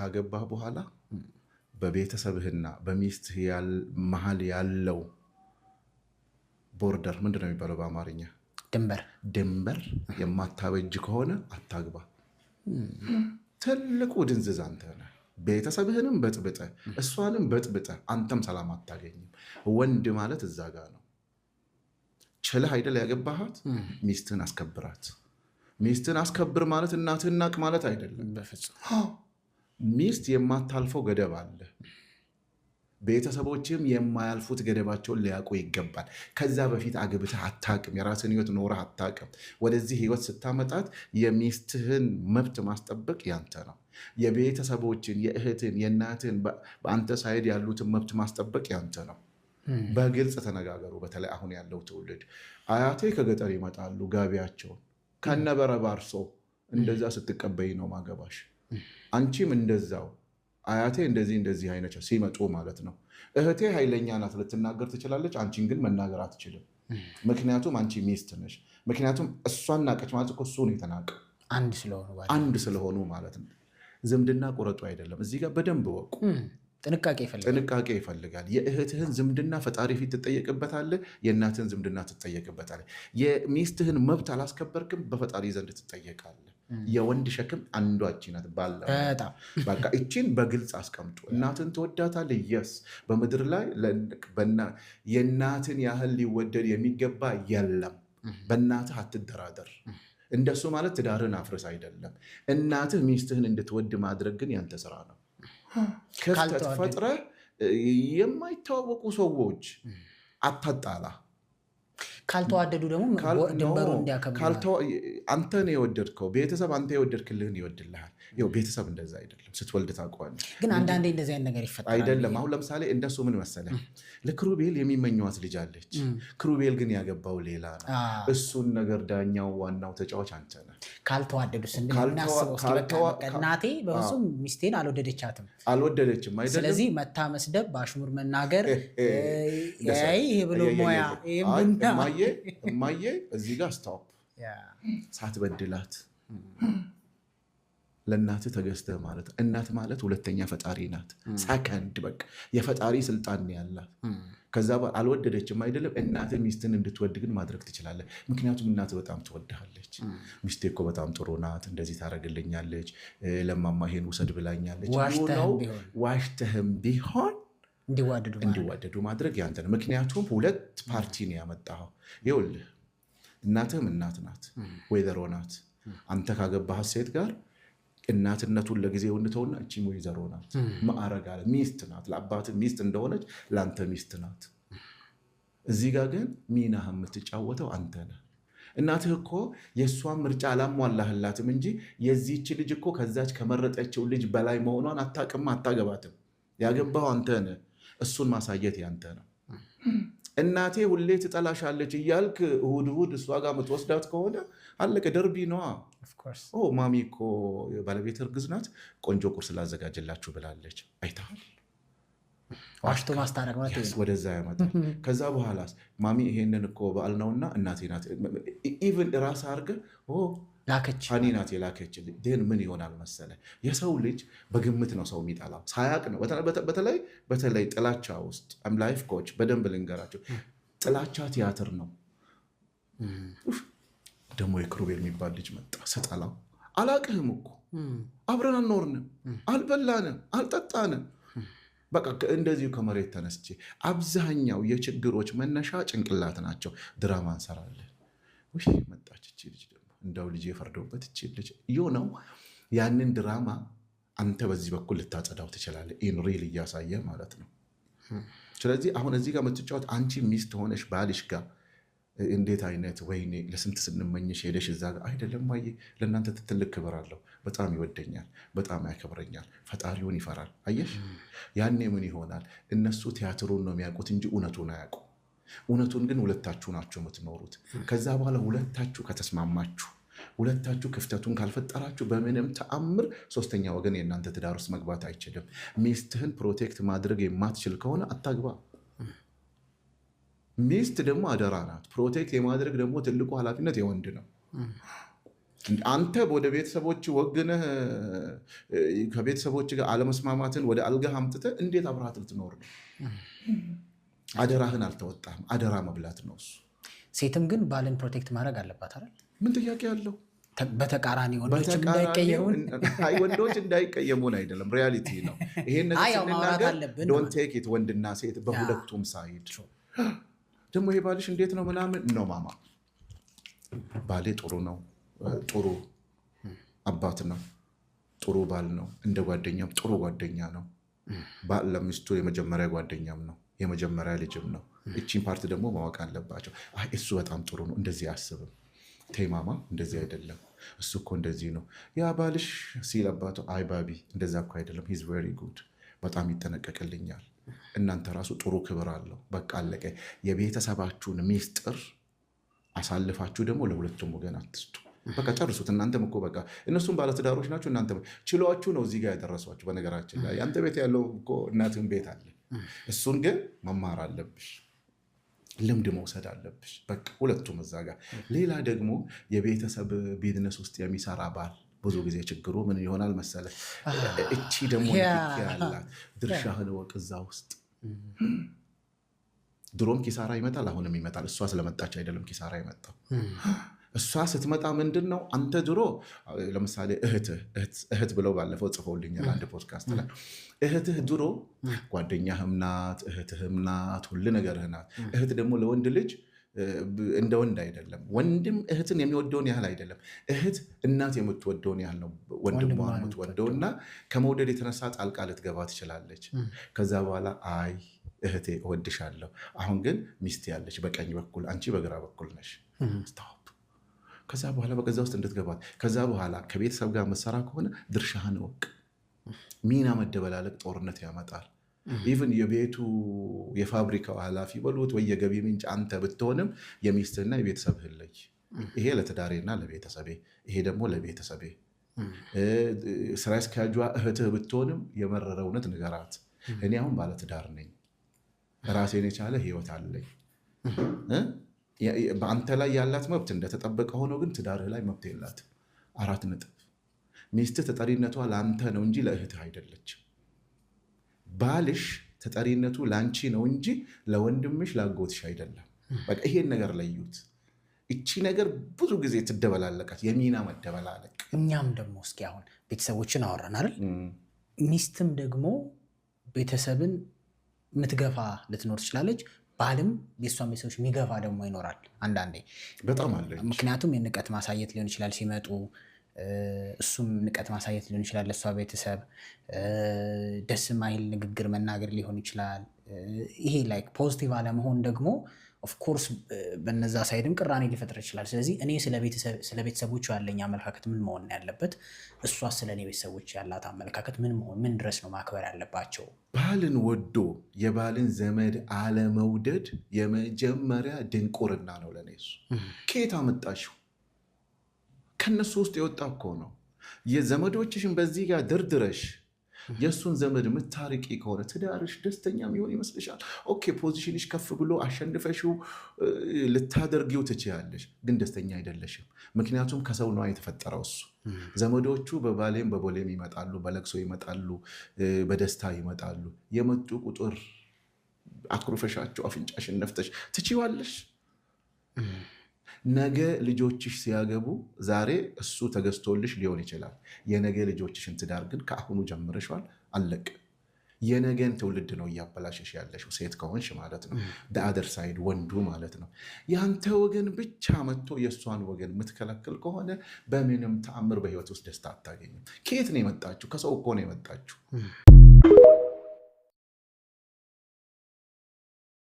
ካገባህ በኋላ በቤተሰብህና በሚስትህ መሀል ያለው ቦርደር ምንድነው የሚባለው በአማርኛ? ድንበር የማታበጅ ከሆነ አታግባ። ትልቁ ድንዝዝ አንተ ነህ። ቤተሰብህንም በጥብጠ እሷንም በጥብጠ አንተም ሰላም አታገኝም። ወንድ ማለት እዛ ጋር ነው። ችለህ አይደል ያገባሃት? ሚስትህን አስከብራት። ሚስትህን አስከብር ማለት እናትህን ናቅ ማለት አይደለም። ሚስት የማታልፈው ገደብ አለ። ቤተሰቦችም የማያልፉት ገደባቸውን ሊያውቁ ይገባል። ከዛ በፊት አግብተህ አታቅም። የራስን ህይወት ኖረህ አታቅም። ወደዚህ ህይወት ስታመጣት የሚስትህን መብት ማስጠበቅ ያንተ ነው። የቤተሰቦችን፣ የእህትን፣ የእናትን በአንተ ሳይድ ያሉትን መብት ማስጠበቅ ያንተ ነው። በግልጽ ተነጋገሩ። በተለይ አሁን ያለው ትውልድ አያቴ ከገጠር ይመጣሉ ጋቢያቸውን ከነበረባርሶ እንደዛ ስትቀበይ ነው ማገባሽ። አንቺም እንደዛው አያቴ እንደዚህ አይነት ሲመጡ ማለት ነው። እህቴ ኃይለኛ ናት ልትናገር ትችላለች፣ አንቺን ግን መናገር አትችልም። ምክንያቱም አንቺ ሚስት ነሽ። ምክንያቱም እሷን ናቀች ማለት እኮ እሱ ነው የተናቀ፣ አንድ ስለሆኑ ማለት ነው። ዝምድና ቁረጡ አይደለም። እዚህ ጋር በደንብ ወቁ። ጥንቃቄ ይፈልጋል። የእህትህን ዝምድና ፈጣሪ ፊት ትጠየቅበታለህ። የእናትህን ዝምድና ትጠየቅበታለህ። የሚስትህን መብት አላስከበርክም፣ በፈጣሪ ዘንድ ትጠየቃለህ። የወንድ ሸክም አንዷ እቺ ናት። በቃ እቺን በግልጽ አስቀምጡ። እናትን ትወዳታለህ? የስ በምድር ላይ የእናትን ያህል ሊወደድ የሚገባ የለም። በእናትህ አትደራደር። እንደሱ ማለት ትዳርህን አፍርስ አይደለም። እናትህ ሚስትህን እንድትወድ ማድረግ ግን ያንተ ስራ ነው። ክፍተት ፈጥረህ የማይተዋወቁ ሰዎች አታጣላ። ካልተዋደዱ ደግሞ ድንበሩ እንዲያከብሩ አንተ ነው የወደድከው። ቤተሰብ አንተ የወደድክልህን ይወድልሃል። ቤተሰብ እንደዛ አይደለም። ስትወልድ ታውቀዋለህ። ግን አንዳንዴ እንደዚህ አይነት ነገር ይፈጠራል አይደለም? አሁን ለምሳሌ እንደሱ ምን መሰለህ፣ ለክሩቤል የሚመኘዋት ልጅ አለች። ክሩቤል ግን ያገባው ሌላ ነው። እሱን ነገር ዳኛው ዋናው ተጫዋች አንተ ነህ። ካልተዋደዱስ እንደምናስበው እናቴ በፍጹም ሚስቴን አልወደደችም አይደለም። ስለዚህ መታ መስደብ፣ በአሽሙር መናገር ይሄ ብሎ ሞያ እማዬ እዚህ ጋር ስቶፕ። ሳትበድላት ለእናትህ ተገዝተህ ማለት እናት ማለት ሁለተኛ ፈጣሪ ናት። ሰከንድ በቃ የፈጣሪ ስልጣን ያላት። ከዛ አልወደደችም አይደለም። እናትህ ሚስትን እንድትወድ ግን ማድረግ ትችላለህ። ምክንያቱም እናትህ በጣም ትወድሃለች። ሚስቴ እኮ በጣም ጥሩ ናት፣ እንደዚህ ታደርግልኛለች፣ ለማማ ይሄን ውሰድ ብላኛለች። ዋሽተህም ቢሆን እንዲዋደዱ ማድረግ ያንተ ነው። ምክንያቱም ሁለት ፓርቲ ነው ያመጣኸው። ይኸውልህ እናትህም እናት ናት፣ ወይዘሮ ናት። አንተ ካገባሃት ሴት ጋር እናትነቱን ለጊዜው እንተውና እቺም ወይዘሮ ናት፣ ማዕረግ አለ፣ ሚስት ናት። ለአባትህ ሚስት እንደሆነች ለአንተ ሚስት ናት። እዚህ ጋር ግን ሚናህ የምትጫወተው አንተ ነህ። እናትህ እኮ የእሷን ምርጫ አላሟላህላትም እንጂ የዚህች ልጅ እኮ ከዛች ከመረጠችው ልጅ በላይ መሆኗን አታውቅም፣ አታገባትም። ያገባው አንተ ነህ። እሱን ማሳየት ያንተ ነው። እናቴ ሁሌ ትጠላሻለች እያልክ እሁድ እሷ ጋር የምትወስዳት ከሆነ አለቀ፣ ደርቢ ነዋ። ማሚ እኮ ባለቤት እርግዝ ናት፣ ቆንጆ ቁርስ ላዘጋጅላችሁ ብላለች። አይተሃል? ዋሽቶ ማስታረቅ ወደዛ ያመጣል። ከዛ በኋላ ማሚ ይሄንን እኮ በዓል ነውና እናቴ ናት ኢቭን ራስ አድርገህ ሀኒ ናት የላከችልኝ። ግን ምን ይሆናል መሰለ፣ የሰው ልጅ በግምት ነው ሰው የሚጠላው፣ ሳያቅ ነው። በተለይ ጥላቻ ውስጥ ላይፍ ኮች በደንብ ልንገራቸው፣ ጥላቻ ቲያትር ነው። ደግሞ የክሩቤል የሚባል ልጅ መጣ። ስጠላው አላቅህም እኮ አብረን አልኖርንም፣ አልበላንም፣ አልጠጣንም። በቃ እንደዚሁ ከመሬት ተነስቼ አብዛኛው የችግሮች መነሻ ጭንቅላት ናቸው። ድራማ እንሰራለን። መጣች እቺ ልጅ ደግሞ እንደው ልጅ የፈርደውበት እቺ ልጅ ነው። ያንን ድራማ አንተ በዚህ በኩል ልታጸዳው ትችላለህ። ኢን ሪል እያሳየ ማለት ነው። ስለዚህ አሁን እዚህ ጋር የምትጫወት አንቺ ሚስት ሆነሽ ባልሽ ጋር እንዴት አይነት ወይኔ ለስንት ስንመኝሽ ሄደሽ እዛ ጋር አይደለም። ማየ ለእናንተ ትልቅ ክብር አለው። በጣም ይወደኛል፣ በጣም ያከብረኛል፣ ፈጣሪውን ይፈራል። አየሽ፣ ያኔ ምን ይሆናል? እነሱ ቲያትሩን ነው የሚያውቁት እንጂ እውነቱን አያውቁ። እውነቱን ግን ሁለታችሁ ናችሁ የምትኖሩት። ከዛ በኋላ ሁለታችሁ ከተስማማችሁ፣ ሁለታችሁ ክፍተቱን ካልፈጠራችሁ በምንም ተአምር ሶስተኛ ወገን የእናንተ ትዳር ውስጥ መግባት አይችልም። ሚስትህን ፕሮቴክት ማድረግ የማትችል ከሆነ አታግባ። ሚስት ደግሞ አደራ ናት። ፕሮቴክት የማድረግ ደግሞ ትልቁ ኃላፊነት የወንድ ነው። አንተ ወደ ቤተሰቦች ወግነህ ከቤተሰቦች ጋር አለመስማማትን ወደ አልጋህ አምጥተህ እንዴት አብረሃት ልትኖር ነው? አደራህን አልተወጣህም። አደራ መብላት ነው እሱ። ሴትም ግን ባልን ፕሮቴክት ማድረግ አለባት አይደል? ምን ጥያቄ አለው? በተቃራኒ ወንዶች እንዳይቀየሙን አይደለም፣ ሪያሊቲ ነው። ይሄን ነገር ስንናገር ዶንት ቴክ ኢት ወንድና ሴት በሁለቱም ሳይድ። ደግሞ ይሄ ባልሽ እንዴት ነው ምናምን ነው ማማ፣ ባሌ ጥሩ ነው፣ ጥሩ አባት ነው፣ ጥሩ ባል ነው፣ እንደ ጓደኛም ጥሩ ጓደኛ ነው። ባል ለሚስቱ የመጀመሪያ ጓደኛም ነው፣ የመጀመሪያ ልጅም ነው። እቺን ፓርት ደግሞ ማወቅ አለባቸው። እሱ በጣም ጥሩ ነው፣ እንደዚህ አያስብም። ቴማማ እንደዚህ አይደለም፣ እሱ እኮ እንደዚህ ነው። ያ ባልሽ ሲል አባቱ አይ ባቢ እንደዛ እኮ አይደለም፣ ሂዝ ቬሪ ጉድ፣ በጣም ይጠነቀቅልኛል። እናንተ ራሱ ጥሩ ክብር አለው። በቃ አለቀ። የቤተሰባችሁን ሚስጥር አሳልፋችሁ ደግሞ ለሁለቱም ወገን አትስጡ። በቃ ጨርሱት። እናንተም እኮ በቃ እነሱም ባለትዳሮች ናቸው። እናንተ ችሏችሁ ነው እዚህ ጋር ያደረሷችሁ። በነገራችን ላይ ያንተ ቤት ያለው እኮ እናትህን ቤት አለ። እሱን ግን መማር አለብሽ፣ ልምድ መውሰድ አለብሽ። በቃ ሁለቱም እዛ ጋር። ሌላ ደግሞ የቤተሰብ ቢዝነስ ውስጥ የሚሰራ ባል ብዙ ጊዜ ችግሩ ምን ይሆናል መሰለ? እቺ ደግሞ ያላት ድርሻህን ወቅ እዛ ውስጥ ድሮም ኪሳራ ይመጣል፣ አሁንም ይመጣል። እሷ ስለመጣች አይደለም ኪሳራ ይመጣው። እሷ ስትመጣ ምንድን ነው አንተ ድሮ ለምሳሌ እህት ብለው ባለፈው ጽፈውልኛል አንድ ፖድካስት ላይ። እህትህ ድሮ ጓደኛህም ናት፣ እህትህም ናት፣ ሁሉ ነገርህ ናት። እህት ደግሞ ለወንድ ልጅ እንደ ወንድ አይደለም። ወንድም እህትን የሚወደውን ያህል አይደለም። እህት እናት የምትወደውን ያህል ነው ወንድሟ የምትወደው እና ከመውደድ የተነሳ ጣልቃ ልትገባ ትችላለች። ከዛ በኋላ አይ እህቴ እወድሻለሁ፣ አሁን ግን ሚስት ያለች በቀኝ በኩል አንቺ በግራ በኩል ነሽ። ከዛ በኋላ በገዛ ውስጥ እንድትገባት። ከዛ በኋላ ከቤተሰብ ጋር መሰራ ከሆነ ድርሻህን እወቅ። ሚና መደበላለቅ ጦርነት ያመጣል። ኢቭን የቤቱ የፋብሪካው ኃላፊ በሉት ወይ የገቢ ምንጭ አንተ ብትሆንም የሚስትህና የቤተሰብህን ለይ። ይሄ ለትዳሬና ለቤተሰቤ፣ ይሄ ደግሞ ለቤተሰቤ። ስራ አስኪያጇ እህትህ ብትሆንም የመረረ እውነት ንገራት። እኔ አሁን ባለትዳር ነኝ፣ ራሴን የቻለ ህይወት አለኝ። በአንተ ላይ ያላት መብት እንደተጠበቀ ሆኖ ግን ትዳርህ ላይ መብት የላትም። 4 ነጥብ። ሚስትህ ተጠሪነቷ ለአንተ ነው እንጂ ለእህትህ አይደለችም። ባልሽ ተጠሪነቱ ለአንቺ ነው እንጂ ለወንድምሽ ላጎትሽ አይደለም። በቃ ይሄን ነገር ለዩት። እቺ ነገር ብዙ ጊዜ ትደበላለቃት፣ የሚና መደበላለቅ። እኛም ደግሞ እስኪ አሁን ቤተሰቦችን አወራን አይደል? ሚስትም ደግሞ ቤተሰብን ምትገፋ ልትኖር ትችላለች። ባልም የእሷን ቤተሰቦች የሚገፋ ደግሞ ይኖራል አንዳንዴ። በጣም አለ። ምክንያቱም የንቀት ማሳየት ሊሆን ይችላል ሲመጡ፣ እሱም ንቀት ማሳየት ሊሆን ይችላል ለእሷ ቤተሰብ። ደስ ማይል ንግግር መናገር ሊሆን ይችላል። ይሄ ላይክ ፖዚቲቭ አለመሆን ደግሞ ኦፍኮርስ በነዛ ሳይድም ቅራኔ ሊፈጥር ይችላል። ስለዚህ እኔ ስለ ቤተሰቦቹ ያለኝ አመለካከት ምን መሆን ያለበት፣ እሷ ስለ እኔ ቤተሰቦች ያላት አመለካከት ምን ድረስ ነው ማክበር ያለባቸው? ባልን ወዶ የባልን ዘመድ አለመውደድ የመጀመሪያ ድንቁርና ነው ለእኔ። እሱ ከየት አመጣሽው? ከነሱ ውስጥ የወጣ እኮ ነው። የዘመዶችሽን በዚህ ጋር ድርድረሽ የእሱን ዘመድ ምታርቂ ከሆነ ትዳርሽ ደስተኛ የሚሆን ይመስልሻል? ኦኬ ፖዚሽንሽ ከፍ ብሎ አሸንፈሽው ልታደርጊው ትችያለሽ፣ ግን ደስተኛ አይደለሽም። ምክንያቱም ከሰው ነው የተፈጠረው እሱ። ዘመዶቹ በባሌም በቦሌም ይመጣሉ፣ በለቅሶ ይመጣሉ፣ በደስታ ይመጣሉ። የመጡ ቁጥር አኩርፈሻቸው አፍንጫሽን ነፍተሽ ትችዋለሽ። ነገ ልጆችሽ ሲያገቡ ዛሬ እሱ ተገዝቶልሽ ሊሆን ይችላል። የነገ ልጆችሽን ትዳር ግን ከአሁኑ ጀምረሻል። አለቅ። የነገን ትውልድ ነው እያበላሸሽ ያለሽው፣ ሴት ከሆንሽ ማለት ነው። በአደር ሳይድ ወንዱ ማለት ነው። ያንተ ወገን ብቻ መጥቶ የእሷን ወገን የምትከለክል ከሆነ በምንም ተአምር በህይወት ውስጥ ደስታ አታገኝም። ከየት ነው የመጣችሁ? ከሰው እኮ ነው የመጣችሁ።